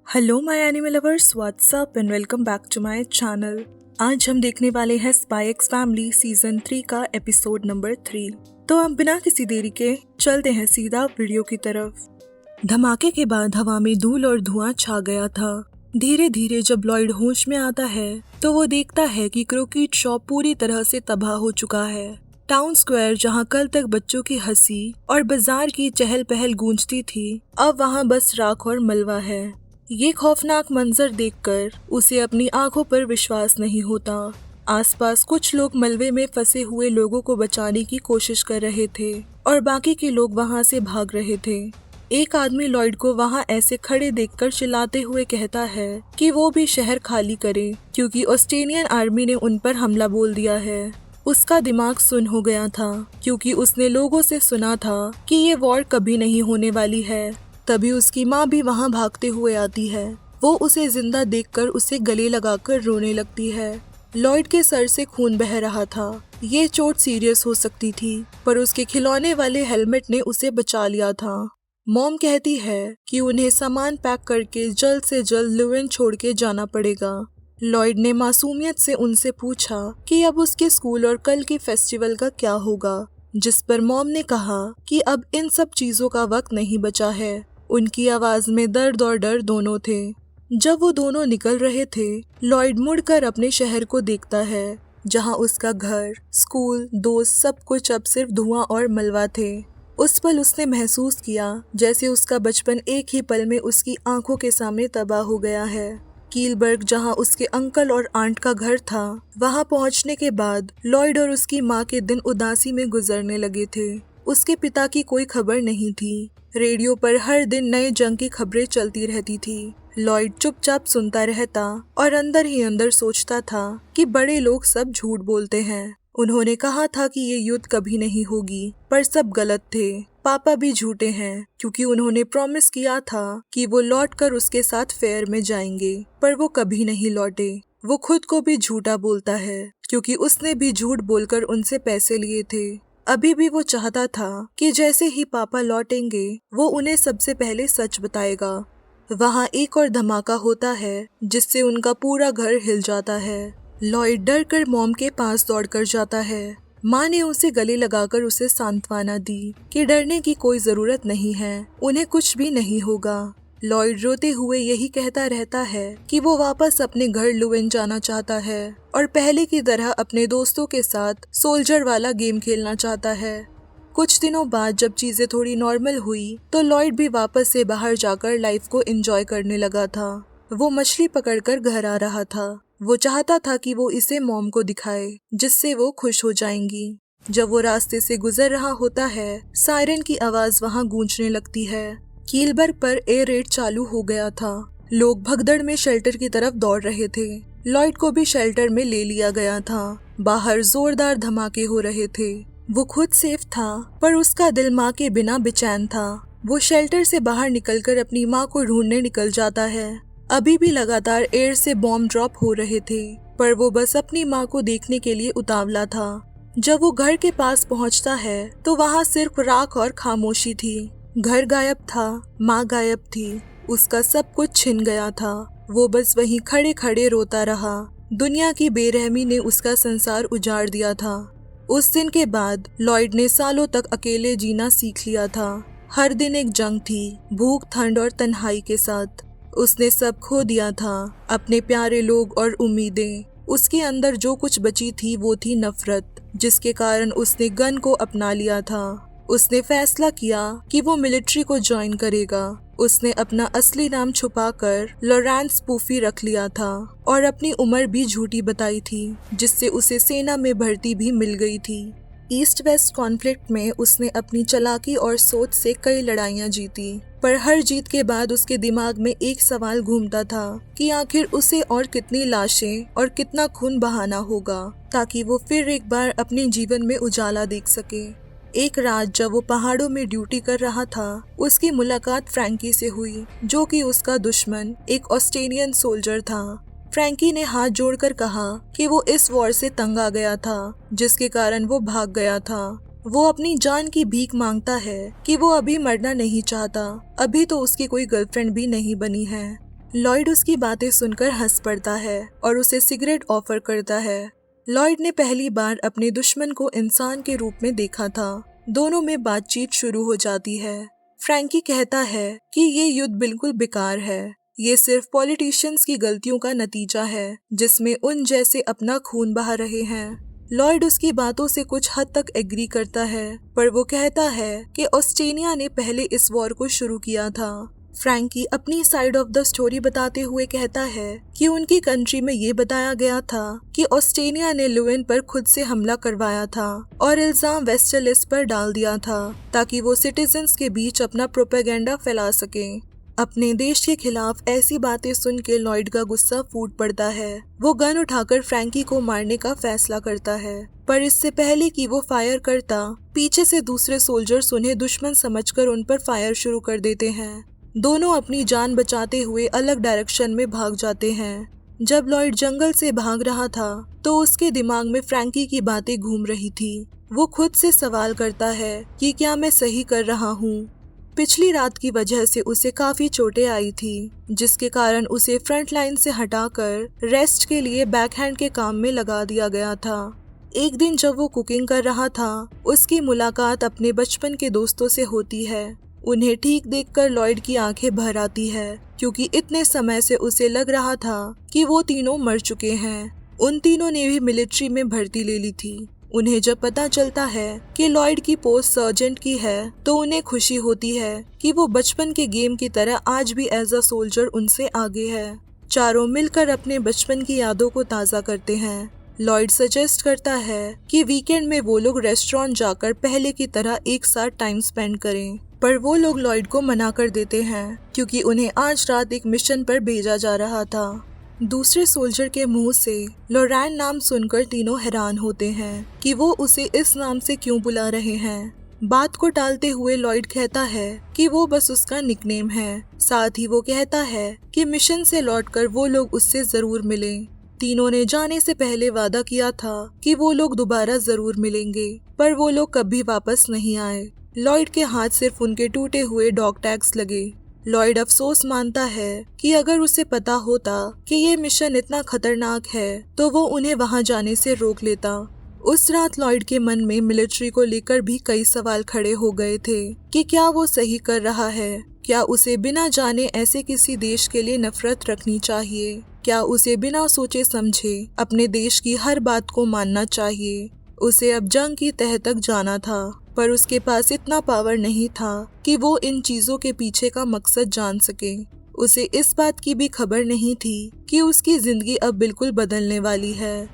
Hello my animal lovers, what's up and welcome back to my channel. आज हम देखने वाले हैं स्पाई एक्स फैमिली सीजन 3 का एपिसोड नंबर 3। तो अब बिना किसी देरी के चलते हैं सीधा वीडियो की तरफ। धमाके के बाद हवा में धूल और धुआं छा गया था। धीरे धीरे जब लॉयड होश में आता है तो वो देखता है कि क्रोकीट शॉप पूरी तरह से तबाह हो चुका है। टाउन स्क्वायर, जहाँ कल तक बच्चों की हंसी और बाजार की चहल पहल गूंजती थी, अब वहाँ बस राख और मलबा है। ये खौफनाक मंजर देखकर उसे अपनी आंखों पर विश्वास नहीं होता। आसपास कुछ लोग मलबे में फंसे हुए लोगों को बचाने की कोशिश कर रहे थे और बाकी के लोग वहां से भाग रहे थे। एक आदमी लॉयड को वहां ऐसे खड़े देखकर चिल्लाते हुए कहता है कि वो भी शहर खाली करे क्योंकि ऑस्ट्रेलियन आर्मी ने उन पर हमला बोल दिया है। उसका दिमाग सुन्न हो गया था क्योंकि उसने लोगों से सुना था कि ये वॉर कभी नहीं होने वाली है। तभी उसकी माँ भी वहाँ भागते हुए आती है। वो उसे जिंदा देखकर उसे गले लगाकर रोने लगती है। लॉयड के सर से खून बह रहा था। ये चोट सीरियस हो सकती थी, पर उसके खिलौने वाले हेलमेट ने उसे बचा लिया था। मॉम कहती है कि उन्हें सामान पैक करके जल्द से जल्द लुवेन छोड़ के जाना पड़ेगा। लॉयड ने मासूमियत से उनसे पूछा कि अब उसके स्कूल और कल के फेस्टिवल का क्या होगा, जिस पर मॉम ने कहा कि अब इन सब चीजों का वक्त नहीं बचा है। उनकी आवाज में दर्द और डर दोनों थे। जब वो दोनों निकल रहे थे, लॉयड मुड़कर अपने शहर को देखता है, जहां उसका घर, स्कूल, दोस्त, सब कुछ अब सिर्फ धुआं और मलबा थे। उस पल उसने महसूस किया जैसे उसका बचपन एक ही पल में उसकी आंखों के सामने तबाह हो गया है। कीलबर्ग, जहां उसके अंकल और आंट का घर था, वहां पहुंचने के बाद लॉयड और उसकी माँ के दिन उदासी में गुजरने लगे थे। उसके पिता की कोई खबर नहीं थी। रेडियो पर हर दिन नए जंग की खबरें चलती रहती थी। लॉयड चुपचाप सुनता रहता और अंदर ही अंदर सोचता था कि बड़े लोग सब झूठ बोलते हैं। उन्होंने कहा था कि ये युद्ध कभी नहीं होगी, पर सब गलत थे। पापा भी झूठे हैं क्योंकि उन्होंने प्रॉमिस किया था कि वो लौटकर उसके साथ फेयर में जाएंगे, पर वो कभी नहीं लौटे। वो खुद को भी झूठा बोलता है क्योंकि उसने भी झूठ बोलकर उनसे पैसे लिए थे। अभी भी वो चाहता था कि जैसे ही पापा लौटेंगे वो उन्हें सबसे पहले सच बताएगा। वहाँ एक और धमाका होता है जिससे उनका पूरा घर हिल जाता है। लॉयड डर कर मॉम के पास दौड़कर जाता है। माँ ने उसे गले लगाकर उसे सांत्वना दी कि डरने की कोई जरूरत नहीं है, उन्हें कुछ भी नहीं होगा। लॉयड रोते हुए यही कहता रहता है कि वो वापस अपने घर लुवेन जाना चाहता है और पहले की तरह अपने दोस्तों के साथ सोल्जर वाला गेम खेलना चाहता है। कुछ दिनों बाद जब चीजें थोड़ी नॉर्मल हुई तो लॉयड भी वापस से बाहर जाकर लाइफ को एंजॉय करने लगा था। वो मछली पकड़कर घर आ रहा था। वो चाहता था कि वो इसे मॉम को दिखाए, जिससे वो खुश हो जाएंगी। जब वो रास्ते से गुजर रहा होता है, सायरन की आवाज वहाँ गूंजने लगती है। कीलबर्ग पर एयर रेड चालू हो गया था। लोग भगदड़ में शेल्टर की तरफ दौड़ रहे थे। लॉयड को भी शेल्टर में ले लिया गया था। बाहर जोरदार धमाके हो रहे थे। वो खुद सेफ था, पर उसका दिल माँ के बिना बेचैन था। वो शेल्टर से बाहर निकलकर अपनी माँ को ढूंढने निकल जाता है। अभी भी लगातार एयर से बॉम्ब ड्रॉप हो रहे थे, पर वो बस अपनी माँ को देखने के लिए उतावला था। जब वो घर के पास पहुँचता है तो वहाँ सिर्फ राख और खामोशी थी। घर गायब था, माँ गायब थी, उसका सब कुछ छिन गया था। वो बस वहीं खड़े खड़े रोता रहा। दुनिया की बेरहमी ने उसका संसार उजाड़ दिया था। उस दिन के बाद लॉयड ने सालों तक अकेले जीना सीख लिया था। हर दिन एक जंग थी, भूख, ठंड और तन्हाई के साथ। उसने सब खो दिया था, अपने प्यारे लोग और उम्मीदें। उसके अंदर जो कुछ बची थी वो थी नफरत, जिसके कारण उसने गन को अपना लिया था। उसने फैसला किया कि वो मिलिट्री को ज्वाइन करेगा। उसने अपना असली नाम छुपाकर लॉरेंस पूफी रख लिया था और अपनी उम्र भी झूठी बताई थी, जिससे उसे सेना में भर्ती भी मिल गई थी। ईस्ट वेस्ट कॉन्फ्लिक्ट में उसने अपनी चालाकी और सोच से कई लड़ाइयाँ जीती, पर हर जीत के बाद उसके दिमाग में एक सवाल घूमता था कि आखिर उसे और कितनी लाशें और कितना खून बहाना होगा ताकि वो फिर एक बार अपने जीवन में उजाला देख सके। एक रात जब वो पहाड़ों में ड्यूटी कर रहा था, उसकी मुलाकात फ्रैंकी से हुई, जो कि उसका दुश्मन एक ऑस्ट्रेलियन सोल्जर था। फ्रैंकी ने हाथ जोड़कर कहा कि वो इस वॉर से तंग आ गया था, जिसके कारण वो भाग गया था। वो अपनी जान की भीख मांगता है कि वो अभी मरना नहीं चाहता। अभी तो उसकी कोई गर्लफ्रेंड भी नहीं बनी है। लॉयड उसकी बातें सुनकर हंस पड़ता है और उसे सिगरेट ऑफर करता है। लॉयड ने पहली बार अपने दुश्मन को इंसान के रूप में देखा था। दोनों में बातचीत शुरू हो जाती है। फ्रैंकी कहता है कि ये युद्ध बिल्कुल बेकार है, ये सिर्फ पॉलिटिशियंस की गलतियों का नतीजा है जिसमें उन जैसे अपना खून बहा रहे हैं। लॉयड उसकी बातों से कुछ हद तक एग्री करता है, पर वो कहता है कि ऑस्ट्रेलिया ने पहले इस वॉर को शुरू किया था। फ्रैंकी अपनी साइड ऑफ द स्टोरी बताते हुए कहता है कि उनकी कंट्री में ये बताया गया था कि ऑस्ट्रेलिया ने लुएन पर खुद से हमला करवाया था और इल्जाम वेस्टरलिस पर डाल दिया था ताकि वो सिटीजन्स के बीच अपना प्रोपेगेंडा फैला सके। अपने देश के खिलाफ ऐसी बातें सुन के लॉयड का गुस्सा फूट पड़ता है। वो गन उठाकर फ्रैंकी को मारने का फैसला करता है, पर इससे पहले कि वो फायर करता, पीछे से दूसरे सोल्जर्स उन्हें दुश्मन समझकर उन पर फायर शुरू कर देते हैं। दोनों अपनी जान बचाते हुए अलग डायरेक्शन में भाग जाते हैं। जब लॉयड जंगल से भाग रहा था तो उसके दिमाग में फ्रैंकी की बातें घूम रही थी। वो खुद से सवाल करता है कि क्या मैं सही कर रहा हूँ। पिछली रात की वजह से उसे काफी चोटें आई थी, जिसके कारण उसे फ्रंट लाइन से हटाकर रेस्ट के लिए बैकहैंड के काम में लगा दिया गया था। एक दिन जब वो कुकिंग कर रहा था, उसकी मुलाकात अपने बचपन के दोस्तों से होती है। उन्हें ठीक देखकर लॉयड की आंखें भर आती है, क्योंकि इतने समय से उसे लग रहा था कि वो तीनों मर चुके हैं। उन तीनों ने भी मिलिट्री में भर्ती ले ली थी। उन्हें जब पता चलता है कि लॉयड की पोस्ट सर्जेंट की है, तो उन्हें खुशी होती है कि वो बचपन के गेम की तरह आज भी एज अ सोल्जर उनसे आगे है। चारों मिलकर अपने बचपन की यादों को ताज़ा करते हैं। लॉयड सजेस्ट करता है कि वीकेंड में वो लोग रेस्टोरेंट जाकर पहले की तरह एक साथ टाइम स्पेंड करें, पर वो लोग लॉयड को मना कर देते हैं क्योंकि उन्हें आज रात एक मिशन पर भेजा जा रहा था। दूसरे सोल्जर के मुंह से लॉरेन नाम सुनकर तीनों हैरान होते हैं कि वो उसे इस नाम से क्यों बुला रहे हैं। बात को टालते हुए लॉयड कहता है कि वो बस उसका निकनेम है। साथ ही वो कहता है कि मिशन से लौटकर वो लोग उससे जरूर मिलें। तीनों ने जाने से पहले वादा किया था कि वो लोग दोबारा जरूर मिलेंगे, पर वो लोग कभी वापस नहीं आए। लॉयड के हाथ सिर्फ उनके टूटे हुए डॉग टैग्स लगे। लॉयड अफसोस मानता है कि अगर उसे पता होता कि ये मिशन इतना खतरनाक है तो वो उन्हें वहां जाने से रोक लेता। उस रात लॉयड के मन में मिलिट्री को लेकर भी कई सवाल खड़े हो गए थे कि क्या वो सही कर रहा है, क्या उसे बिना जाने ऐसे किसी देश के लिए नफरत रखनी चाहिए, क्या उसे बिना सोचे समझे अपने देश की हर बात को मानना चाहिए। उसे अब जंग की तह तक जाना था, पर उसके पास इतना पावर नहीं था कि वो इन चीजों के पीछे का मकसद जान सके। उसे इस बात की भी खबर नहीं थी कि उसकी जिंदगी अब बिल्कुल बदलने वाली है।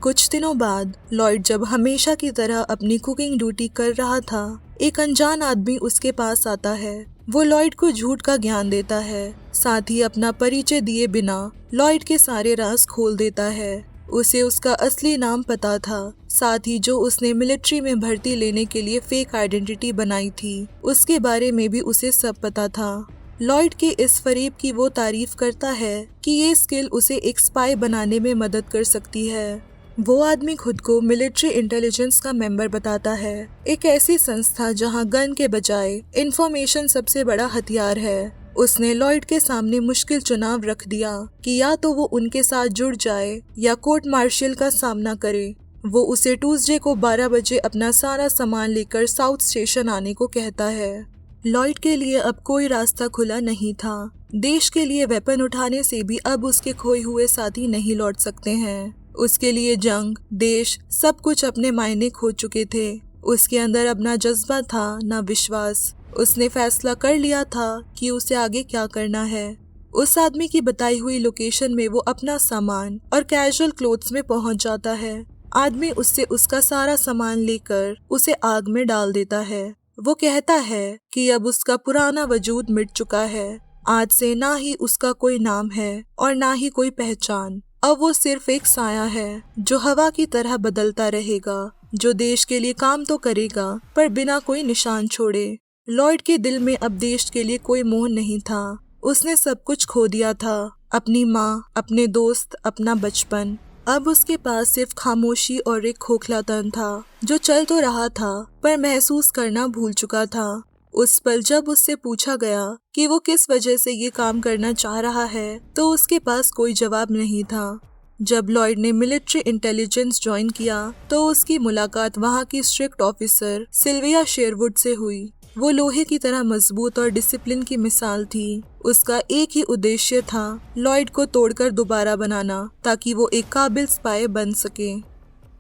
कुछ दिनों बाद लॉयड जब हमेशा की तरह अपनी कुकिंग ड्यूटी कर रहा था, एक अनजान आदमी उसके पास आता है। वो लॉयड को झूठ का ज्ञान देता है, साथ ही अपना परिचय दिए बिना लॉयड के सारे राज खोल देता है। उसे उसका असली नाम पता था, साथ ही जो उसने मिलिट्री में भर्ती लेने के लिए फेक आइडेंटिटी बनाई थी, उसके बारे में भी उसे सब पता था। लॉयड के इस फरेब की वो तारीफ करता है कि ये स्किल उसे एक स्पाई बनाने में मदद कर सकती है। वो आदमी खुद को मिलिट्री इंटेलिजेंस का मेंबर बताता है, एक ऐसी संस्था जहां गन के बजाय इंफॉर्मेशन सबसे बड़ा हथियार है। उसने लॉयड के सामने मुश्किल चुनाव रख दिया कि या तो वो उनके साथ जुड़ जाए या कोर्ट मार्शल का सामना करे। वो उसे ट्यूसडे को 12 बजे अपना सारा सामान लेकर साउथ स्टेशन आने को कहता है। लॉयड के लिए अब कोई रास्ता खुला नहीं था। देश के लिए वेपन उठाने से भी अब उसके खोए हुए साथी नहीं लौट सकते हैं। उसके लिए जंग, देश, सब कुछ अपने मायने खो चुके थे। उसके अंदर अब ना जज्बा था ना विश्वास। उसने फैसला कर लिया था कि उसे आगे क्या करना है। उस आदमी की बताई हुई लोकेशन में वो अपना सामान और कैजुअल क्लोथ्स में पहुंच जाता है। आदमी उससे उसका सारा सामान लेकर उसे आग में डाल देता है। वो कहता है कि अब उसका पुराना वजूद मिट चुका है। आज से ना ही उसका कोई नाम है और ना ही कोई पहचान। अब वो सिर्फ एक साया है जो हवा की तरह बदलता रहेगा, जो देश के लिए काम तो करेगा पर बिना कोई निशान छोड़े। लॉयड के दिल में अब देश के लिए कोई मोह नहीं था। उसने सब कुछ खो दिया था, अपनी माँ, अपने दोस्त, अपना बचपन। अब उसके पास सिर्फ खामोशी और एक खोखलापन था जो चल तो रहा था पर महसूस करना भूल चुका था। उस पल जब उससे पूछा गया कि वो किस वजह से ये काम करना चाह रहा है, तो उसके पास कोई जवाब नहीं था। जब लॉयड ने मिलिट्री इंटेलिजेंस ज्वाइन किया तो उसकी मुलाकात वहाँ की स्ट्रिक्ट ऑफिसर सिल्विया शेरवुड से हुई। वो लोहे की तरह मजबूत और डिसिप्लिन की मिसाल थी। उसका एक ही उद्देश्य था, लॉयड को तोड़कर दोबारा बनाना, ताकि वो एक काबिल स्पाई बन सके।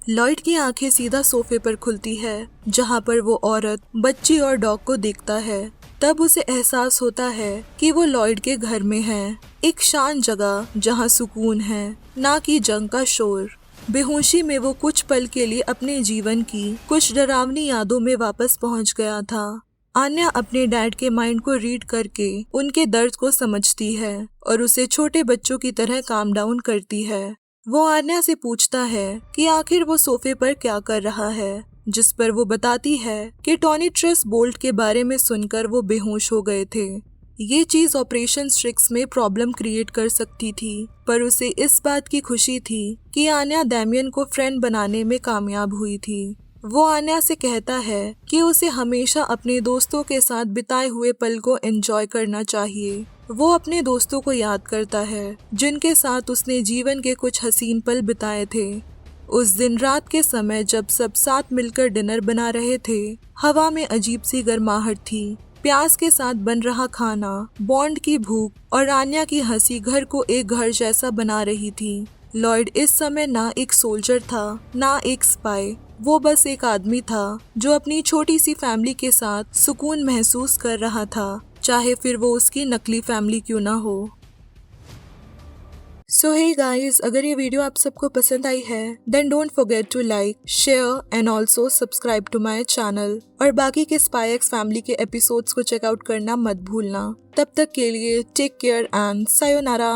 लॉयड की आंखें सीधा सोफे पर खुलती है, जहाँ पर वो औरत, बच्ची और डॉग को देखता है। तब उसे एहसास होता है कि वो लॉयड के घर में है, एक शांत जगह जहाँ सुकून है, ना कि जंग का शोर। बेहोशी में वो कुछ पल के लिए अपने जीवन की कुछ डरावनी यादों में वापस पहुंच गया था। आन्या अपने डैड के माइंड को रीड करके उनके दर्द को समझती है और उसे छोटे बच्चों की तरह काम डाउन करती है। वो आन्या से पूछता है कि आखिर वो सोफे पर क्या कर रहा है, जिस पर वो बताती है कि टॉनी ट्रेस बोल्ट के बारे में सुनकर वो बेहोश हो गए थे। ये चीज ऑपरेशन स्ट्रिक्स में प्रॉब्लम क्रिएट कर सकती थी, पर उसे इस बात की खुशी थी कि आन्या डैमियन को फ्रेंड बनाने में कामयाब हुई थी। वो आन्या से कहता है कि उसे हमेशा अपने दोस्तों के साथ बिताए हुए पल को एंजॉय करना चाहिए। वो अपने दोस्तों को याद करता है जिनके साथ उसने जीवन के कुछ हसीन पल बिताए थे। उस दिन रात के समय जब सब साथ मिलकर डिनर बना रहे थे, हवा में अजीब सी गर्माहट थी। प्यास के साथ बन रहा खाना, बॉन्ड की भूख और आन्या की हंसी घर को एक घर जैसा बना रही थी। लॉयड इस समय ना एक सोल्जर था, ना एक स्पाई। वो बस एक आदमी था जो अपनी छोटी सी फैमिली के साथ सुकून महसूस कर रहा था, चाहे फिर वो उसकी नकली फैमिली क्यों ना हो। सो हे गाइस, अगर ये वीडियो आप सबको पसंद आई है then don't forget to like, share and also subscribe to my channel. और बाकी के स्पाई एक्स फैमिली के एपिसोड्स को चेकआउट करना मत भूलना। तब तक के लिए टेक केयर एंड सायोनारा।